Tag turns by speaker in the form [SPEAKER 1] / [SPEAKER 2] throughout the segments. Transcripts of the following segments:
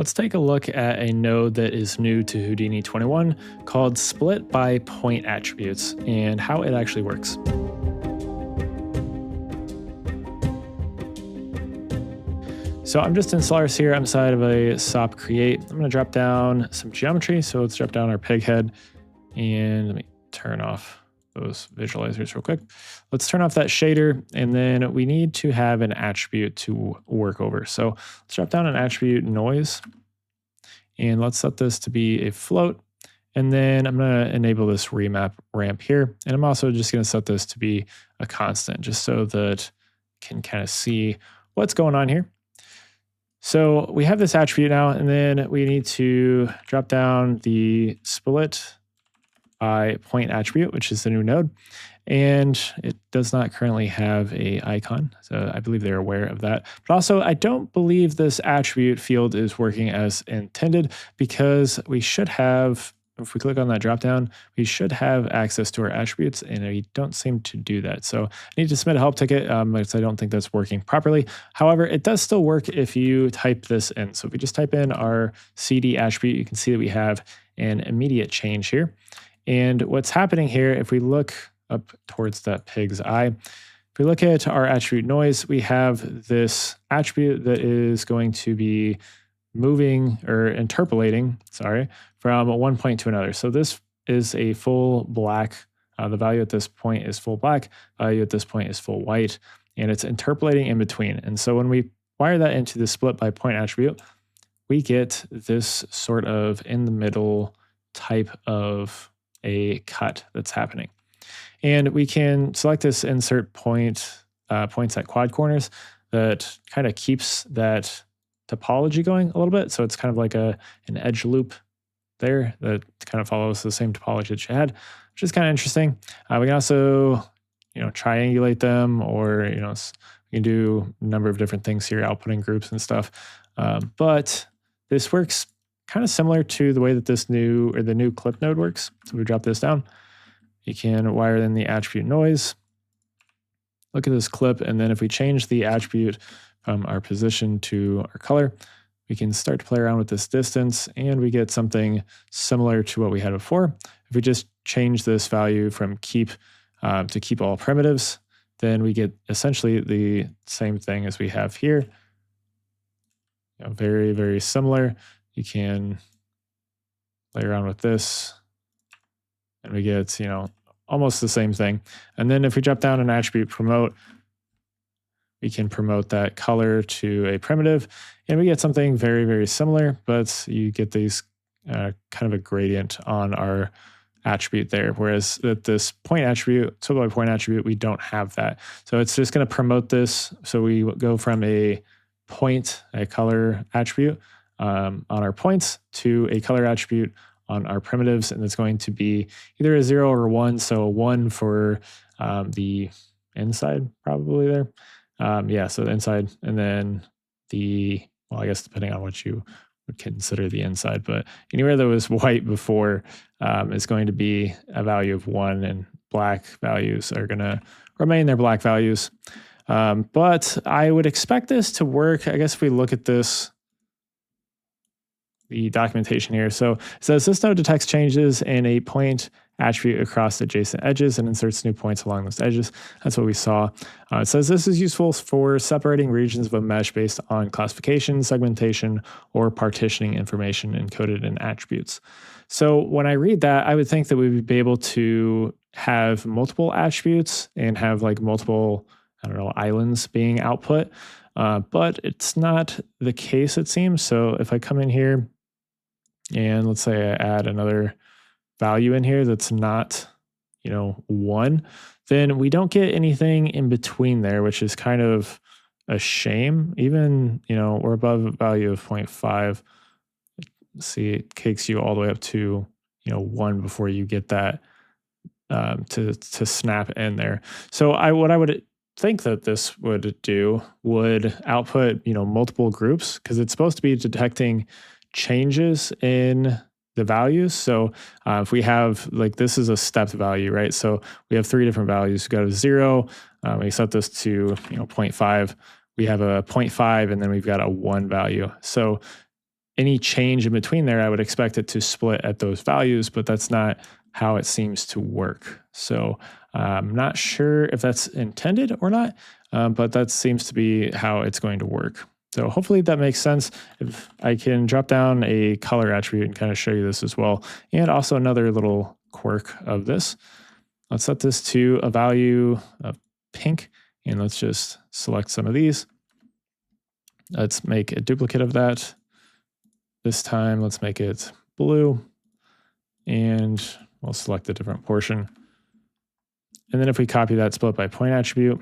[SPEAKER 1] Let's take a look at a node that is new to Houdini 21 called split by point attributes and how it actually works. So I'm just in Solaris here. I'm inside of a SOP create. I'm going to drop down some geometry. So let's drop down our pig head and let me turn off those visualizers real quick. Let's turn off that shader, and then we need to have an attribute to work over. So let's drop down an attribute noise, and let's set this to be a float. And then I'm going to enable this remap ramp here. And I'm also just going to set this to be a constant, just so that you can kind of see what's going on here. So we have this attribute now, and then we need to drop down the split by point attribute, which is the new node. And it does not currently have a icon. So I believe they're aware of that. But also, I don't believe this attribute field is working as intended, because we should have, if we click on that dropdown, we should have access to our attributes, and we don't seem to do that. So I need to submit a help ticket because I don't think that's working properly. However, it does still work if you type this in. So if we just type in our CD attribute, you can see that we have an immediate change here. And what's happening here, if we look up towards that pig's eye, if we look at our attribute noise, we have this attribute that is going to be moving or interpolating, from one point to another. So this is a full black. The value at this point is full black. Value at this point is full white, and it's interpolating in between. And so when we wire that into the split by point attribute, we get this sort of in the middle type of a cut that's happening. And we can select this insert points at quad corners that kind of keeps that topology going a little bit. So it's kind of like an edge loop there that kind of follows the same topology that you had, which is kind of interesting. We can also, triangulate them, or, we can do a number of different things here, outputting groups and stuff. But this works kind of similar to the way that the new clip node works. So we drop this down. You can wire in the attribute noise. Look at this clip, and then if we change the attribute from our position to our color, we can start to play around with this distance, and we get something similar to what we had before. If we just change this value from keep to keep all primitives, then we get essentially the same thing as we have here. Very, very similar. You can play around with this, and we get, almost the same thing. And then if we drop down an attribute promote, we can promote that color to a primitive, and we get something very, very similar, but you get these kind of a gradient on our attribute there. Whereas at this point attribute, split by point attribute, we don't have that. So it's just going to promote this. So we go from a point, a color attribute on our points, to a color attribute on our primitives, and it's going to be either a 0 or 1. So a 1 for the inside, probably there. So the inside, and then I guess depending on what you would consider the inside, but anywhere that was white before is going to be a value of 1, and black values are going to remain their black values. But I would expect this to work. I guess if we look at this, the documentation here. So it says this node detects changes in a point attribute across adjacent edges and inserts new points along those edges. That's what we saw. It says this is useful for separating regions of a mesh based on classification, segmentation, or partitioning information encoded in attributes. So when I read that, I would think that we would be able to have multiple attributes and have like multiple, islands being output. But it's not the case, it seems. So if I come in here, and let's say I add another value in here that's not, 1, then we don't get anything in between there, which is kind of a shame. Even, we're above a value of 0.5. See, it takes you all the way up to, 1 before you get that to snap in there. So what I would think that this would do would output, multiple groups, because it's supposed to be detecting changes in the values. So if we have, this is a stepped value, right? So we have 3 different values. We got a 0, we set this to 0.5. We have a 0.5, and then we've got a 1 value. So any change in between there, I would expect it to split at those values, but that's not how it seems to work. So I'm not sure if that's intended or not, but that seems to be how it's going to work. So hopefully that makes sense. If I can drop down a color attribute and kind of show you this as well. And also another little quirk of this. Let's set this to a value of pink, and let's just select some of these. Let's make a duplicate of that. This time, let's make it blue, and we'll select a different portion. And then if we copy that split by point attribute,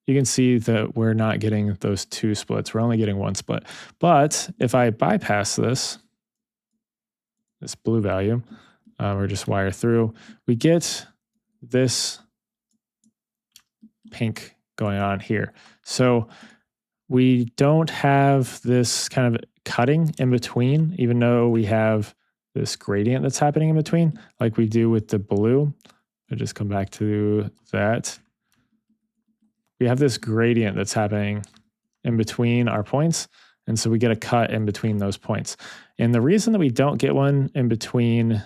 [SPEAKER 1] you can see that we're not getting those two splits. We're only getting one split. But if I bypass this blue value, or just wire through, we get this pink going on here. So we don't have this kind of cutting in between, even though we have this gradient that's happening in between, like we do with the blue. I'll just come back to that. We have this gradient that's happening in between our points, and so we get a cut in between those points. And the reason that we don't get one in between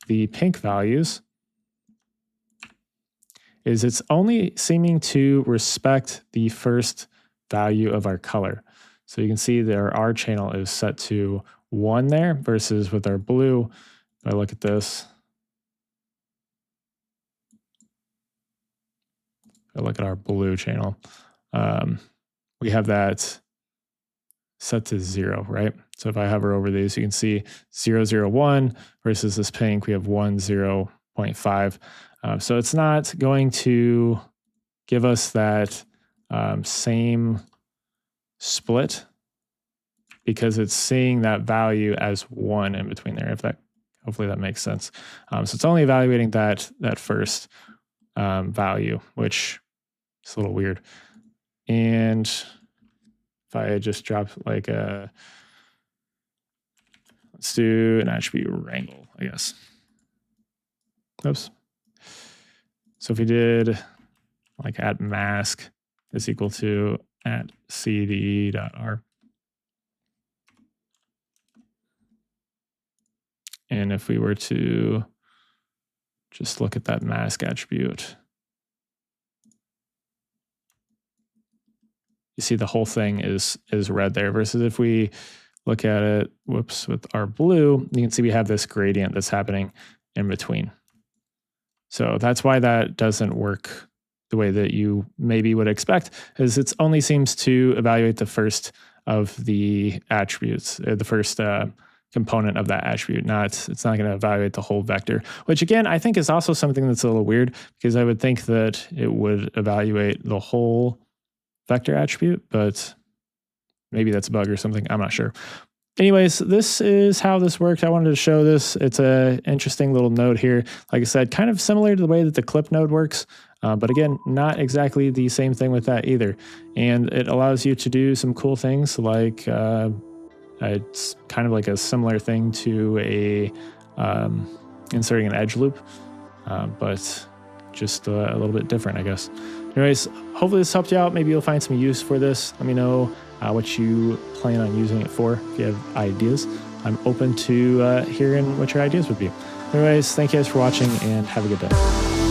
[SPEAKER 1] the pink values is it's only seeming to respect the first value of our color. So you can see there our channel is set to 1 there versus with our blue. If I look at this, if I look at our blue channel, we have that set to 0, right? So if I hover over these, you can see 0, 0, 1 versus this pink, we have 1, 0.5. So it's not going to give us that same split because it's seeing that value as 1 in between there. If that, hopefully that makes sense. So it's only evaluating that first value, which is a little weird. And if I just drop like a, let's do an attribute wrangle, I guess. Oops. So if we did like at mask is equal to at cd.r. And if we were to just look at that mask attribute, you see the whole thing is red there, versus if we look at it, whoops, with our blue, you can see we have this gradient that's happening in between. So that's why that doesn't work the way that you maybe would expect, is it only seems to evaluate the first of the attributes, the first component of that attribute. It's not going to evaluate the whole vector, which again, I think is also something that's a little weird, because I would think that it would evaluate the whole vector attribute, but maybe that's a bug or something. I'm not sure. Anyways, this is how this worked. I wanted to show this. It's an interesting little node here. Like I said, kind of similar to the way that the clip node works, but again, not exactly the same thing with that either. And it allows you to do some cool things, like it's kind of like a similar thing to a inserting an edge loop, but just a little bit different, I guess. Anyways, hopefully this helped you out. Maybe you'll find some use for this. Let me know what you plan on using it for. If you have ideas, I'm open to hearing what your ideas would be. Anyways, thank you guys for watching, and have a good day.